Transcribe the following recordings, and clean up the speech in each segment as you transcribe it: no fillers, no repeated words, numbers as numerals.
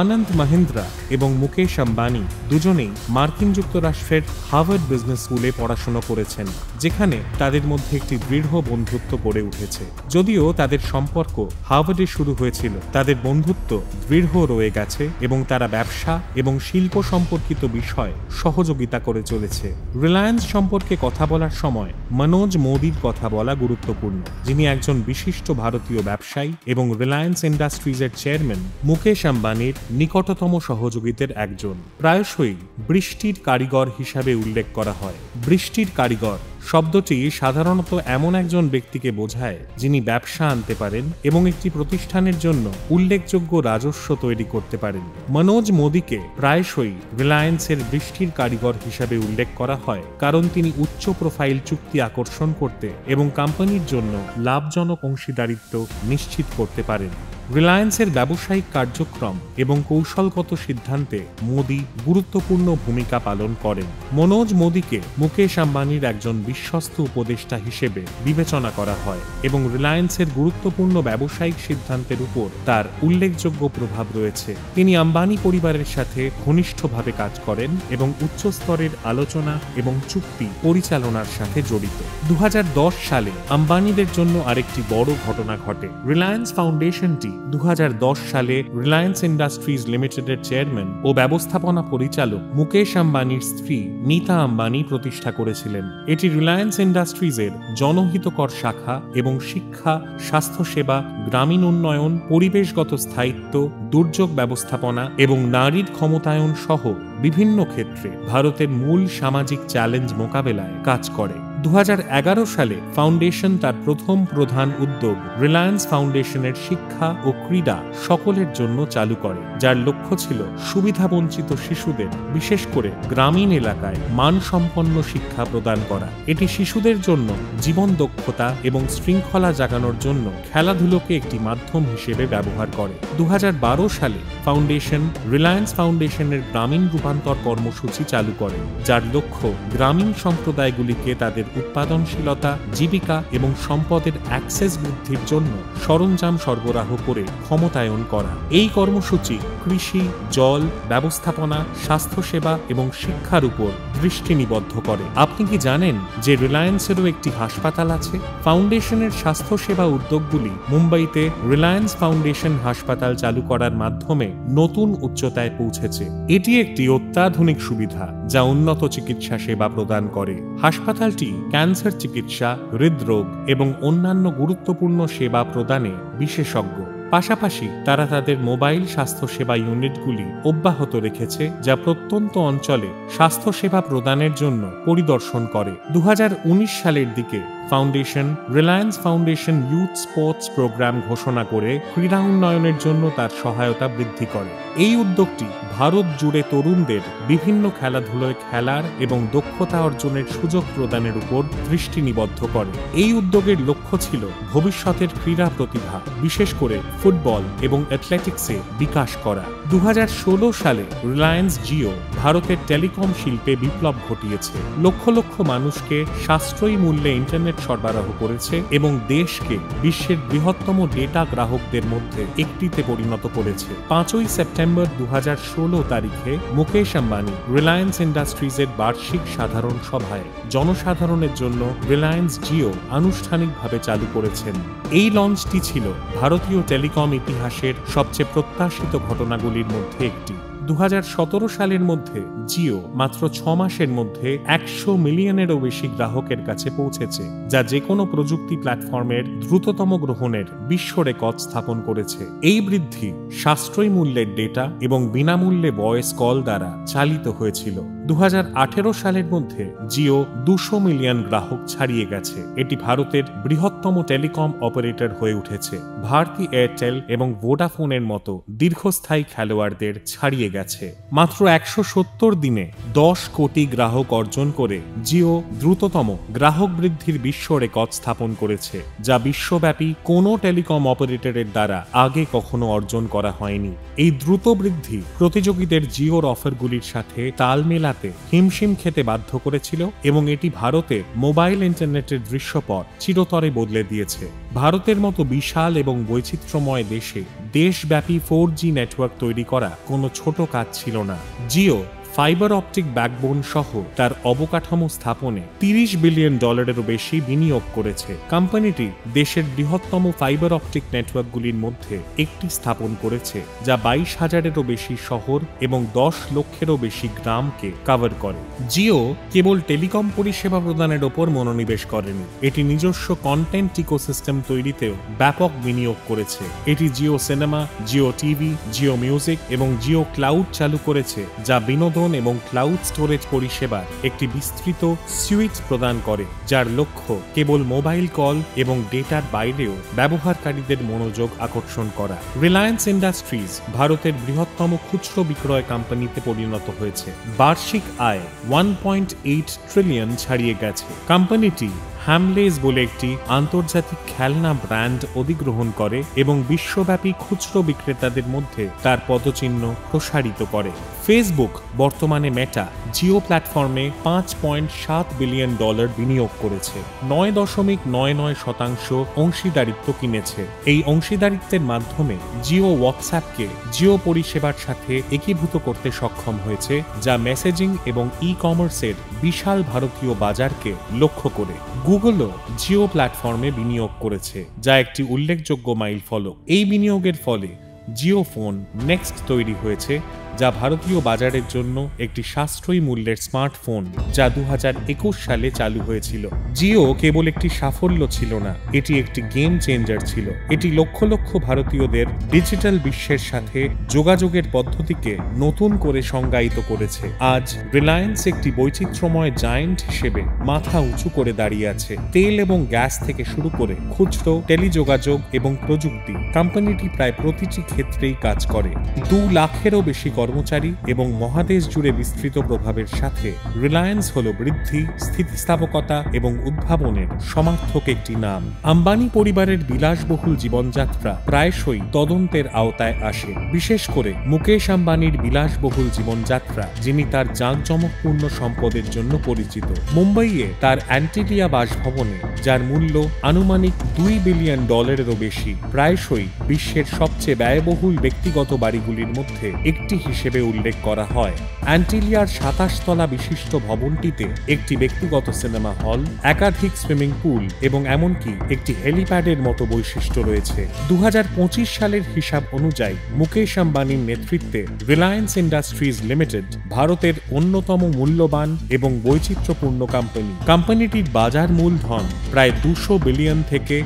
আনন্দ মহিন্দ্রা এবং মুকেশ আম্বানি দুজনেই মার্কিন যুক্তরাষ্ট্রের হার্ভার্ড বিজনেস স্কুলে পড়াশোনা করেছেন, যেখানে তাদের মধ্যে একটি দৃঢ় বন্ধুত্ব গড়ে উঠেছে। যদিও তাদের সম্পর্ক হার্ভার্ডে শুরু হয়েছিল, তাদের বন্ধুত্ব দৃঢ় রয়ে গেছে এবং তারা ব্যবসা এবং শিল্প সম্পর্কিত বিষয় সহযোগিতা করে চলেছে। রিলায়েন্স সম্পর্কে কথা বলার সময় মনোজ মোদির কথা বলা গুরুত্বপূর্ণ, যিনি একজন বিশিষ্ট ভারতীয় ব্যবসায়ী এবং রিলায়েন্স ইন্ডাস্ট্রিজের চেয়ারম্যান মুকেশ আম্বানির নিকটতম সহযোগীদের একজন। প্রায়শই বৃষ্টির কারিগর হিসাবে উল্লেখ করা হয়। বৃষ্টির কারিগর শব্দটি সাধারণত এমন একজন ব্যক্তিকে বোঝায় যিনি ব্যবসা আনতে পারেন এবং একটি প্রতিষ্ঠানের জন্য উল্লেখযোগ্য রাজস্ব তৈরি করতে পারেন। মনোজ মোদিকে প্রায়শই রিলায়েন্সের বৃষ্টির কারিগর হিসাবে উল্লেখ করা হয়, কারণ তিনি উচ্চ প্রোফাইল চুক্তি আকর্ষণ করতে এবং কোম্পানির জন্য লাভজনক অংশীদারিত্ব নিশ্চিত করতে পারেন। রিলায়েন্সের ব্যবসায়িক কার্যক্রম এবং কৌশলগত সিদ্ধান্তে মোদি গুরুত্বপূর্ণ ভূমিকা পালন করেন। মনোজ মোদিকে মুকেশ আম্বানির একজন বিশ্বস্ত উপদেষ্টা হিসেবে বিবেচনা করা হয় এবং রিলায়েন্সের গুরুত্বপূর্ণ ব্যবসায়িক সিদ্ধান্তের উপর তার উল্লেখযোগ্য প্রভাব রয়েছে। তিনি আম্বানি পরিবারের সাথে ঘনিষ্ঠভাবে কাজ করেন এবং উচ্চস্তরের আলোচনা এবং চুক্তি পরিচালনার সাথে জড়িত। 2010 সালে আম্বানিদের জন্য আরেকটি বড় ঘটনা ঘটে। রিলায়েন্স ফাউন্ডেশনটি 2010 সালে রিলায়েন্স ইন্ডাস্ট্রিজ লিমিটেডের চেয়ারম্যান ও ব্যবস্থাপনা পরিচালক মুকেশ আম্বানির স্ত্রী নীতা আম্বানি প্রতিষ্ঠা করেছিলেন। এটি রিলায়েন্স ইন্ডাস্ট্রিজের জনহিতকর শাখা এবং শিক্ষা, স্বাস্থ্যসেবা, গ্রামীণ উন্নয়ন, পরিবেশগত স্থায়িত্ব, দুর্যোগ ব্যবস্থাপনা এবং নারীর ক্ষমতায়ন সহ বিভিন্ন ক্ষেত্রে ভারতের মূল সামাজিক চ্যালেঞ্জ মোকাবেলায় কাজ করে। 2011 সালে ফাউন্ডেশন তার প্রথম প্রধান উদ্যোগ রিলায়েন্স ফাউন্ডেশনের শিক্ষা ও ক্রীড়া সকলের জন্য চালু করে, যার লক্ষ্য ছিল সুবিধাবঞ্চিত শিশুদের, বিশেষ করে গ্রামীণ এলাকায় মানসম্পন্ন শিক্ষা প্রদান করা। এটি শিশুদের জন্য জীবন দক্ষতা এবং শৃঙ্খলা জাগানোর জন্য খেলাধুলোকে একটি মাধ্যম হিসেবে ব্যবহার করে। 2012 সালে ফাউন্ডেশন রিলায়েন্স ফাউন্ডেশনের গ্রামীণ রূপান্তর কর্মসূচি চালু করে, যার লক্ষ্য গ্রামীণ সম্প্রদায়গুলিকে তাদের উৎপাদনশীলতা, জীবিকা এবং সম্পদের অ্যাক্সেস বৃদ্ধির জন্য সরঞ্জাম সরবরাহ করে ক্ষমতায়ন করা। এই কর্মসূচি কৃষি, জল ব্যবস্থাপনা, স্বাস্থ্যসেবা এবং শিক্ষার উপর দৃষ্টি নিবদ্ধ করে। আপনি কি জানেন যে রিলায়েন্সেরও একটি হাসপাতাল আছে? ফাউন্ডেশনের স্বাস্থ্যসেবা উদ্যোগগুলি মুম্বাইতে রিলায়েন্স ফাউন্ডেশন হাসপাতাল চালু করার মাধ্যমে নতুন উচ্চতায় পৌঁছেছে। এটি একটি অত্যাধুনিক সুবিধা যা উন্নত চিকিৎসা সেবা প্রদান করে। হাসপাতালটি ক্যান্সার চিকিৎসা, হৃদরোগ এবং অন্যান্য গুরুত্বপূর্ণ সেবা প্রদানে বিশেষজ্ঞ। পাশাপাশি তারা তাদের মোবাইল স্বাস্থ্যসেবা ইউনিটগুলি অব্যাহত রেখেছে, যা প্রত্যন্ত অঞ্চলে স্বাস্থ্যসেবা প্রদানের জন্য পরিদর্শন করে। 2019 সালের দিকে foundation Reliance foundation youth sports program ঘোষণা করে ক্রীড়া উন্নয়নের জন্য তার সহায়তা বৃদ্ধি করে। এই উদ্যোগটি ভারত জুড়ে তরুণদের বিভিন্ন খেলাধুলোয় খেলার এবং দক্ষতা অর্জনের সুযোগ প্রদানের উপর দৃষ্টি নিবদ্ধ করে। এই উদ্যোগের লক্ষ্য ছিল ভবিষ্যতের ক্রীড়া প্রতিভা, বিশেষ করে ফুটবল এবং অ্যাথলেটিক্সে বিকাশ করা। 2016 সালে রিলায়েন্স জিও ভারতের টেলিকম শিল্পে বিপ্লব ঘটিয়েছে, লক্ষ লক্ষ মানুষকে সাশ্রয়ী মূল্যে ইন্টারনেট সরবরাহ করেছে এবং দেশকে বিশ্বের বৃহত্তম ডেটা গ্রাহকদের মধ্যে একটিতে পরিণত করেছে। 5 সেপ্টেম্বর 2016 তারিখে মুকেশ আম্বানি রিলায়েন্স ইন্ডাস্ট্রিজের বার্ষিক সাধারণ সভায় জনসাধারণের জন্য রিলায়েন্স জিও আনুষ্ঠানিকভাবে চালু করেছেন। এই লঞ্চটি ছিল ভারতীয় টেলিকম ইতিহাসের সবচেয়ে প্রত্যাশিত ঘটনাগুলির মধ্যে একটি। 2017 সালের মধ্যে জিও মাত্র 6 মাসের মধ্যে 100 মিলিয়নেরও বেশি গ্রাহকের কাছে পৌঁছেছে, যা যে কোনো প্রযুক্তি প্ল্যাটফর্মের দ্রুততম গ্রহণের বিশ্ব রেকর্ড স্থাপন করেছে। এই বৃদ্ধি সাশ্রয়ী মূল্যের ডেটা এবং বিনামূল্যে ভয়েস কল দ্বারা চালিত হয়েছিল। 2018 সালের মধ্যে জিও 200 মিলিয়ন গ্রাহক ছাড়িয়ে গেছে। এটি ভারতের বৃহত্তম টেলিকম অপারেটর হয়ে উঠেছে। ভারতী এয়ারটেল এবং ভোডাফোনের মতো দীর্ঘস্থায়ী খেলোয়াড়দের ছাড়িয়ে গেছে। মাত্র 170 দিনে 10 কোটি গ্রাহক অর্জন করে জিও দ্রুততম গ্রাহক বৃদ্ধির বিশ্ব রেকর্ড স্থাপন করেছে, যা বিশ্বব্যাপী কোনো টেলিকম অপারেটরের দ্বারা আগে কখনো অর্জন করা হয়নি। এই দ্রুত বৃদ্ধি প্রতিযোগীদের জিওর অফারগুলির সাথে তাল মেলাতে হিমশিম খেতে বাধ্য করেছিল এবং এটি ভারতে মোবাইল ইন্টারনেটের দৃশ্যপট চিরতরে বদলে দিয়েছে। ভারতের মতো বিশাল এবং বৈচিত্র্যময় দেশে দেশব্যাপী 4G নেটওয়ার্ক তৈরি করা কোনো ছোট কাজ ছিল না। জিও ফাইবার অপটিক ব্যাকবোন সহ তার অবকাঠামো স্থাপনে $30 বিলিয়নেরও বেশি বিনিয়োগ করেছে। কোম্পানিটি দেশের বৃহত্তম ফাইবার অপটিক নেটওয়ার্কগুলির মধ্যে একটি স্থাপন করেছে, যা 22,000-এরও বেশি শহর এবং 10 লক্ষেরও বেশি গ্রামকে কভার করে। জিও কেবল টেলিকম পরিষেবা প্রদানের ওপর মনোনিবেশ করেনি, এটি নিজস্ব কন্টেন্ট ইকোসিস্টেম তৈরিতেও ব্যাপক বিনিয়োগ করেছে। এটি Jio cinema, Jio TV, Jio music এবং জিও ক্লাউড চালু করেছে, যা বিনোদন এবং ক্লাউড স্টোরেজ পরিষেবার একটি বিস্তৃত সুইট প্রদান করে, যার লক্ষ্য কেবল মোবাইল কল এবং ডেটার বাইরেও ব্যবহারকারীদের মনোযোগ আকর্ষণ করা। রিলায়েন্স ইন্ডাস্ট্রিজ ভারতের বৃহত্তম খুচরো বিক্রয় কোম্পানিতে পরিণত হয়েছে। বার্ষিক আয় 1.8 ট্রিলিয়ন ছাড়িয়ে গেছে। কোম্পানিটি হ্যামলেস বলে একটি আন্তর্জাতিক খেলনা ব্র্যান্ড অধিগ্রহণ করে এবং বিশ্বব্যাপী খুচরো বিক্রেতাদের মধ্যে তার পদচিহ্ন প্রসারিত করে। ফেসবুক বর্তমানে মেটা জিও প্ল্যাটফর্মে $5.7 বিলিয়ন বিনিয়োগ করেছে। 9.99% অংশীদারিত্ব কিনেছে। এই অংশীদারিত্বের মাধ্যমে জিও হোয়াটসঅ্যাপকে জিও পরিষেবার সাথে একীভূত করতে সক্ষম হয়েছে, যা মেসেজিং এবং ই-কমার্সের বিশাল ভারতীয় বাজারকে লক্ষ্য করে। গুগলও জিও প্ল্যাটফর্মে বিনিয়োগ করেছে, যা একটি উল্লেখযোগ্য মাইলফলক। এই বিনিয়োগের ফলে জিও ফোন নেক্সট তৈরি হয়েছে, যা ভারতীয় বাজারের জন্য একটি সাশ্রয়ী মূল্যের স্মার্টফোন, যা 2021 সালে চালু হয়েছিল। জিও কেবল একটি সাফল্য ছিল না, এটি একটি গেম চেঞ্জার ছিল। এটি লক্ষ লক্ষ ভারতীয়দের ডিজিটাল বিশ্বের সাথে যোগাযোগের পদ্ধতিকে নতুন করে সংজ্ঞায়িত করেছে। আজ রিলায়েন্স একটি বৈচিত্র্যময় জায়ান্ট হিসেবে মাথা উঁচু করে দাঁড়িয়ে আছে। তেল এবং গ্যাস থেকে শুরু করে খুচরো, টেলিযোগাযোগ এবং প্রযুক্তি, কোম্পানিটি প্রায় প্রতিটি ক্ষেত্রেই কাজ করে। 2 লাখেরও বেশি কর্মচারী এবং মহাদেশ জুড়ে বিস্তৃত প্রভাবের সাথে রিলায়েন্স হল বৃদ্ধি, স্থিতিস্থাপকতা এবং উদ্ভাবনের সমার্থক একটি নাম। আম্বানি পরিবারের বিলাসবহুল জীবনযাত্রা প্রায়শই তদন্তের আওতায় আসে, বিশেষ করে মুকেশ আম্বানির বিলাসবহুল জীবনযাত্রা, যিনি তার জাঁকজমকপূর্ণ সম্পদের জন্য পরিচিত। মুম্বাইয়ে তার অ্যান্টিলিয়া বাসভবনে, যার মূল্য আনুমানিক $2 বিলিয়নেরও বেশি, প্রায়শই বিশ্বের সবচেয়ে ব্যয়বহুল ব্যক্তিগত বাড়িগুলির মধ্যে একটি হিসেবে উল্লেখ করা হয়। অ্যান্টিলিয়ার 27 তলা বিশিষ্ট ভবনটিতে একটি ব্যক্তিগত সিনেমা হল, একাধিক সুইমিং পুল এবং এমনকি একটি হেলিপ্যাডের মতো বৈশিষ্ট্য রয়েছে। 2025 সালের হিসাব অনুযায়ী মুকেশ আম্বানির নেতৃত্বে রিলায়েন্স ইন্ডাস্ট্রিজ লিমিটেড ভারতের অন্যতম মূল্যবান এবং বৈচিত্র্যপূর্ণ কোম্পানি। কোম্পানিটির বাজার মূলধন প্রায় $200 বিলিয়ন থেকে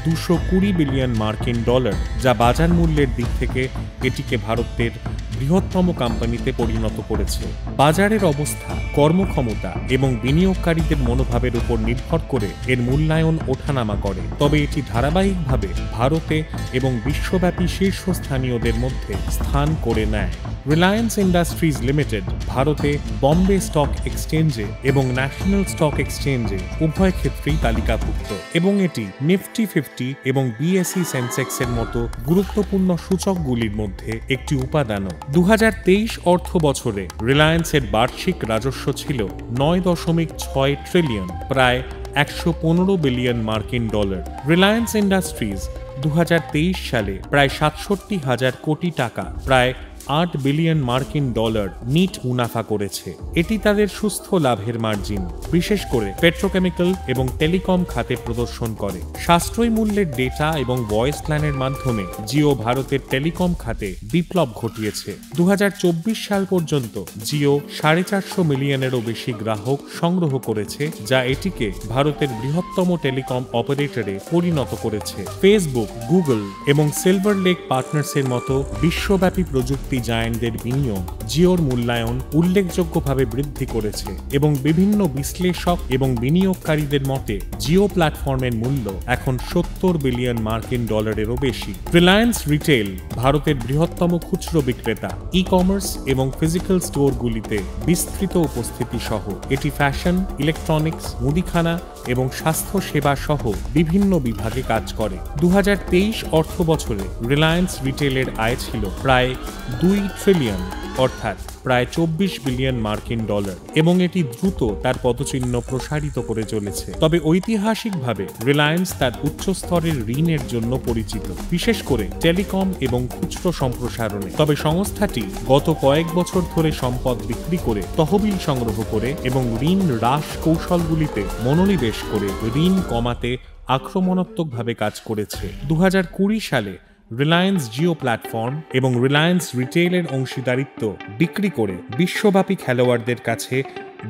$220 বিলিয়ন মার্কিন, যা বাজার মূল্যের দিক থেকে এটিকে ভারতের বৃহত্তম কোম্পানিতে পরিণত করেছে। বাজারের অবস্থা, কর্মক্ষমতা এবং বিনিয়োগকারীদের মনোভাবের উপর নির্ভর করে এর মূল্যায়ন ওঠানামা করে, তবে এটি ধারাবাহিকভাবে ভারতে এবং বিশ্বব্যাপী শীর্ষস্থানীয়দের মধ্যে স্থান করে নেয়। রিলায়েন্স ইন্ডাস্ট্রিজ লিমিটেড ভারতে বম্বে স্টক এক্সচেঞ্জে এবং ন্যাশনাল স্টক এক্সচেঞ্জে উভয় ক্ষেত্রেই তালিকাভুক্ত এবং এটি নিফটি 50 এবং BSE সেন্সেক্সের মতো গুরুত্বপূর্ণ সূচকগুলির মধ্যে একটি উপাদানও। 2023 অর্থ বছরে রিলায়েন্সের বার্ষিক রাজস্ব ছিল $9.6 ট্রিলিয়ন, প্রায় $115 বিলিয়ন মার্কিন। রিলায়েন্স ইন্ডাস্ট্রিজ 2023 সালে প্রায় 67,000 কোটি টাকা, প্রায় $8 বিলিয়ন মার্কিন নিট মুনাফা করেছে। এটি তাদের সুস্থ লাভের মার্জিন, বিশেষ করে পেট্রোকেমিক্যাল এবং টেলিকম খাতে প্রদর্শন করে। সাশ্রয়ী মূল্যের ডেটা এবং ভয়েস প্ল্যানের মাধ্যমে জিও ভারতের টেলিকম খাতে বিপ্লব ঘটিয়েছে। 2024 সাল পর্যন্ত জিও 450 মিলিয়নেরও বেশি গ্রাহক সংগ্রহ করেছে, যা এটিকে ভারতের বৃহত্তম টেলিকম অপারেটরে পরিণত করেছে। ফেসবুক, গুগল এবং সিলভার লেক পার্টনার্সের মতো বিশ্বব্যাপী প্রযুক্তি জায়ান্টদের বিনিয়োগ জিওর মূল্যায়ন উল্লেখযোগ্যভাবে বৃদ্ধি করেছে এবং বিভিন্ন বিশ্লেষক এবং বিনিয়োগকারীদের মতে জিও প্ল্যাটফর্মের মূল্য এখন $70 বিলিয়ন মার্কিন বেশি। রিলায়েন্স রিটেল ভারতের বৃহত্তম খুচরো বিক্রেতা, ই-কমার্স এবং ফিজিক্যাল স্টোরগুলিতে বিস্তৃত উপস্থিতি সহ এটি ফ্যাশন, ইলেকট্রনিক্স, মুদিখানা এবং স্বাস্থ্য সেবা সহ বিভিন্ন বিভাগে কাজ করে। 2023 অর্থ বছরে রিলায়েন্স রিটেলের আয় ছিল প্রায় $2 ট্রিলিয়ন অর্থাৎ প্রায় 24 বিলিয়ন মার্কিন ডলার, এবং এটি দ্রুত তার পদচিহ্ন প্রসারিত করে চলেছে। তবে ঐতিহাসিকভাবে রিলায়েন্স তার উচ্চ স্তরের ঋণের জন্য পরিচিত, বিশেষ করে টেলিকম এবং খুচরো সম্প্রসারণে। তবে সংস্থাটি গত কয়েক বছর ধরে সম্পদ বিক্রি করে, তহবিল সংগ্রহ করে এবং ঋণ হ্রাস কৌশলগুলিতে মনোনিবেশ করে ঋণ কমাতে আক্রমণাত্মকভাবে কাজ করেছে। 2020 সালে রিলায়েন্স জিও প্ল্যাটফর্ম এবং রিলায়েন্স রিটেইলের অংশীদারিত্ব বিক্রি করে বিশ্বব্যাপী খেলোয়াড়দের কাছে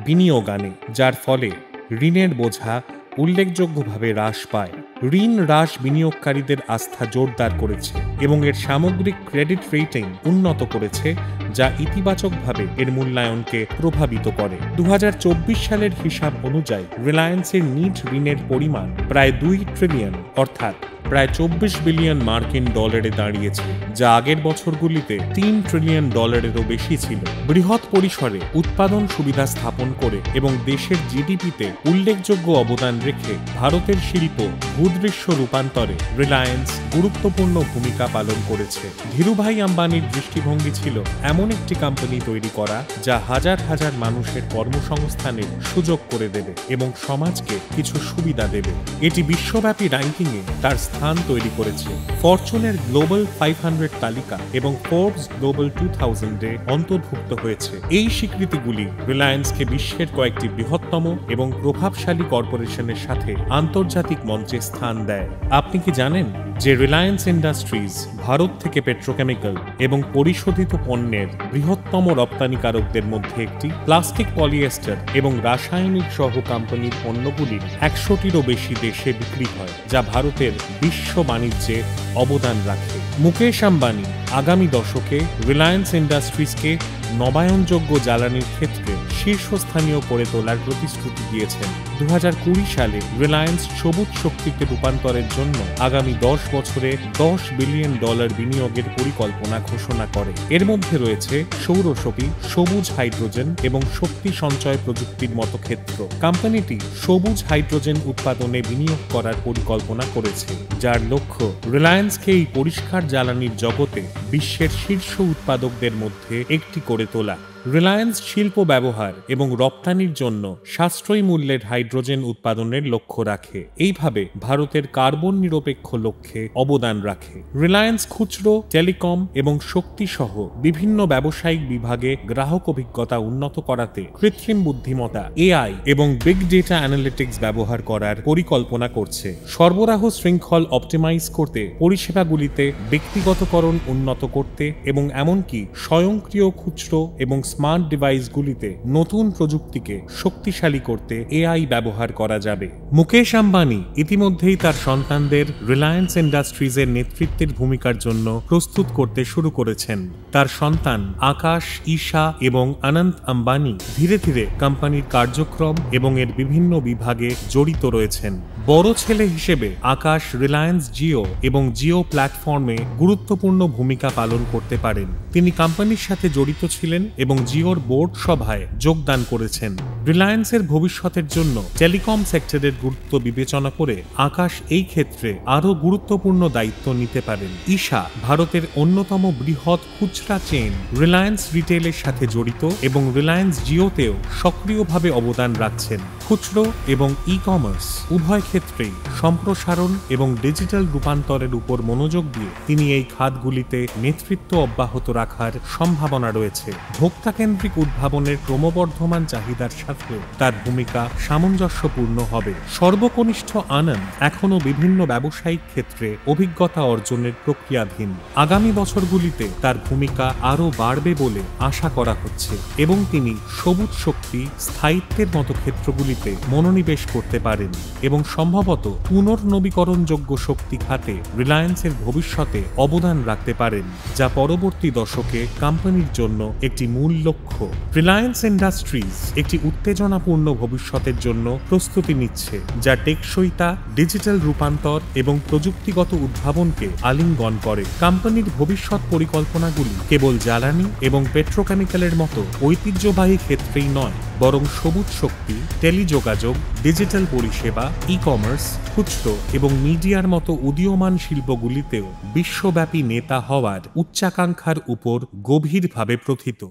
বিনিয়োগ আনে, যার ফলে ঋণের বোঝা উল্লেখযোগ্যভাবে হ্রাস পায়। ঋণ হ্রাস বিনিয়োগকারীদের আস্থা জোরদার করেছে এবং এর সামগ্রিক ক্রেডিট রেটিং উন্নত করেছে, যা ইতিবাচকভাবে এর মূল্যায়নকে প্রভাবিত করে। 2024 সালের হিসাব অনুযায়ী রিলায়েন্সের নিট ঋণের পরিমাণ প্রায় 2 ট্রিলিয়ন অর্থাৎ প্রায় 24 বিলিয়ন মার্কিন ডলারে দাঁড়িয়েছে, যা আগের বছরগুলিতে 3 ট্রিলিয়ন ডলারেরও বেশি ছিল। বৃহৎ পরিসরে উৎপাদন সুবিধা স্থাপন করে এবং দেশের জিডিপিতে উল্লেখযোগ্য অবদান রেখে ভারতের শিল্প ভূদৃশ্য রূপান্তরে রিলায়েন্স গুরুত্বপূর্ণ ভূমিকা পালন করেছে। ধীরুভাই আম্বানির দৃষ্টিভঙ্গি ছিল এমন একটি কোম্পানি তৈরি করা যা হাজার হাজার মানুষের কর্মসংস্থানের সুযোগ করে দেবে এবং সমাজকে কিছু সুবিধা দেবে। এটি বিশ্বব্যাপী র্যাঙ্কিংয়ে তার স্থান তৈরি করেছে, ফরচুনের গ্লোবাল 500 তালিকা এবং ফোর্বস গ্লোবাল 2000-এ অন্তর্ভুক্ত হয়েছে। এই স্বীকৃতিগুলি রিলায়েন্সকে বিশ্বের কয়েকটি বৃহত্তম এবং প্রভাবশালী কর্পোরেশনের সাথে আন্তর্জাতিক মঞ্চে স্থান দেয়। আপনি কি জানেন যে রিলায়েন্স ইন্ডাস্ট্রিজ ভারত থেকে পেট্রোকেমিক্যাল এবং পরিশোধিত পণ্যের বৃহত্তম রপ্তানিকারকদের মধ্যে একটি? প্লাস্টিক, পলিয়েস্টার এবং রাসায়নিক সহ কোম্পানির পণ্যগুলি 100টিরও বেশি দেশে বিক্রি হয়, যা ভারতের বিশ্ব বাণিজ্যে অবদান রাখে। মুকেশ আম্বানি আগামী দশকে রিলায়েন্স ইন্ডাস্ট্রিজকে নবায়নযোগ্য জ্বালানির ক্ষেত্রে শীর্ষস্থানীয় করে তোলার প্রতিশ্রুতি দিয়েছেন। 2020 সালে রিলায়েন্স সবুজ শক্তিতে রূপান্তরের জন্য আগামী 10 বছরে $10 বিলিয়ন বিনিয়োগের পরিকল্পনা ঘোষণা করে। এর মধ্যে রয়েছে সৌরশক্তি, সবুজ হাইড্রোজেন এবং শক্তি সঞ্চয় প্রযুক্তির মতো ক্ষেত্র। কোম্পানিটি সবুজ হাইড্রোজেন উৎপাদনে বিনিয়োগ করার পরিকল্পনা করেছে, যার লক্ষ্য রিলায়েন্সকে এই পরিষ্কার জ্বালানির জগতে বিশ্বের শীর্ষ উৎপাদকদের মধ্যে একটি করে তোলা। রিলায়েন্স শিল্প ব্যবহার এবং রপ্তানির জন্য সাশ্রয়ী মূল্যের হাইড্রোজেন উৎপাদনের লক্ষ্য রাখে, এইভাবে ভারতের কার্বন নিরপেক্ষ লক্ষ্যে অবদান রাখে। রিলায়েন্স খুচরো, টেলিকম এবং শক্তি সহ বিভিন্ন ব্যবসায়িক বিভাগে গ্রাহক অভিজ্ঞতা উন্নত করাতে কৃত্রিম বুদ্ধিমত্তা, এআই এবং বিগ ডেটা অ্যানালিটিক্স ব্যবহার করার পরিকল্পনা করছে। সরবরাহ শৃঙ্খল অপটিমাইজ করতে, পরিষেবাগুলিতে ব্যক্তিগতকরণ উন্নত করতে এবং এমনকি স্বয়ংক্রিয় খুচরো এবং স্মার্ট ডিভাইসগুলিতে নতুন প্রযুক্তিকে শক্তিশালী করতে এআই ব্যবহার করা যাবে। মুকেশ আম্বানি ইতিমধ্যেই তার সন্তানদের রিলায়েন্স ইন্ডাস্ট্রিজের নেতৃত্বের ভূমিকার জন্য প্রস্তুত করতে শুরু করেছেন। তার সন্তান আকাশ, ঈশা এবং অনন্ত আম্বানি ধীরে ধীরে কোম্পানির কার্যক্রম এবং এর বিভিন্ন বিভাগে জড়িত রয়েছেন। বড় ছেলে হিসেবে আকাশ রিলায়েন্স জিও এবং জিও প্ল্যাটফর্মে গুরুত্বপূর্ণ ভূমিকা পালন করতে পারেন। তিনি কোম্পানির সাথে জড়িত ছিলেন এবং জিওর বোর্ড সভায় যোগদান করেছেন। রিলায়েন্সের ভবিষ্যতের জন্য টেলিকম সেক্টরের গুরুত্ব বিবেচনা করে আকাশ এই ক্ষেত্রে আরও গুরুত্বপূর্ণ দায়িত্ব নিতে পারেন। ঈশা ভারতের অন্যতম বৃহৎ খুচরা চেইন রিলায়েন্স রিটেইলের সাথে জড়িত এবং রিলায়েন্স জিওতেও সক্রিয়ভাবে অবদান রাখছেন। খুচরো এবং ই কমার্স উভয় ক্ষেত্রেই সম্প্রসারণ এবং ডিজিটাল রূপান্তরের উপর মনোযোগ দিয়ে তিনি এই খাতগুলিতে নেতৃত্ব অব্যাহত রাখার সম্ভাবনা রয়েছে। ভোক্তাকেন্দ্রিক উদ্ভাবনের ক্রমবর্ধমান চাহিদার সাথে তার ভূমিকা সামঞ্জস্যপূর্ণ হবে। সর্বকনিষ্ঠ আনন্দ এখনও বিভিন্ন ব্যবসায়িক ক্ষেত্রে অভিজ্ঞতা অর্জনের প্রক্রিয়াধীন। আগামী বছরগুলিতে তার ভূমিকা আরও বাড়বে বলে আশা করা হচ্ছে এবং তিনি সবুজ শক্তি, স্থায়িত্বের মতো ক্ষেত্রগুলিতে মনোনিবেশ করতে পারেন এবং সম্ভবত পুনর্নবীকরণযোগ্য শক্তি খাতে রিলায়েন্সের ভবিষ্যতে অবদান রাখতে পারেন, যা পরবর্তী দশকে কোম্পানির জন্য একটি মূল লক্ষ্য। রিলায়েন্স ইন্ডাস্ট্রিজ একটি উত্তেজনাপূর্ণ ভবিষ্যতের জন্য প্রস্তুতি নিচ্ছে, যা টেকসইতা, ডিজিটাল রূপান্তর এবং প্রযুক্তিগত উদ্ভাবনকে আলিঙ্গন করে। কোম্পানির ভবিষ্যৎ পরিকল্পনাগুলি কেবল জ্বালানি এবং পেট্রোকেমিক্যালের মতো ঐতিহ্যবাহী ক্ষেত্রেই নয়, বরং সবুজ শক্তি, টেলিযোগাযোগ, ডিজিটাল পরিষেবা, ই কমার্স, খুচরো এবং মিডিয়ার মতো উদীয়মান শিল্পগুলিতেও বিশ্বব্যাপী নেতা হওয়ার উচ্চাকাঙ্ক্ষার উপর গভীরভাবে প্রথিত।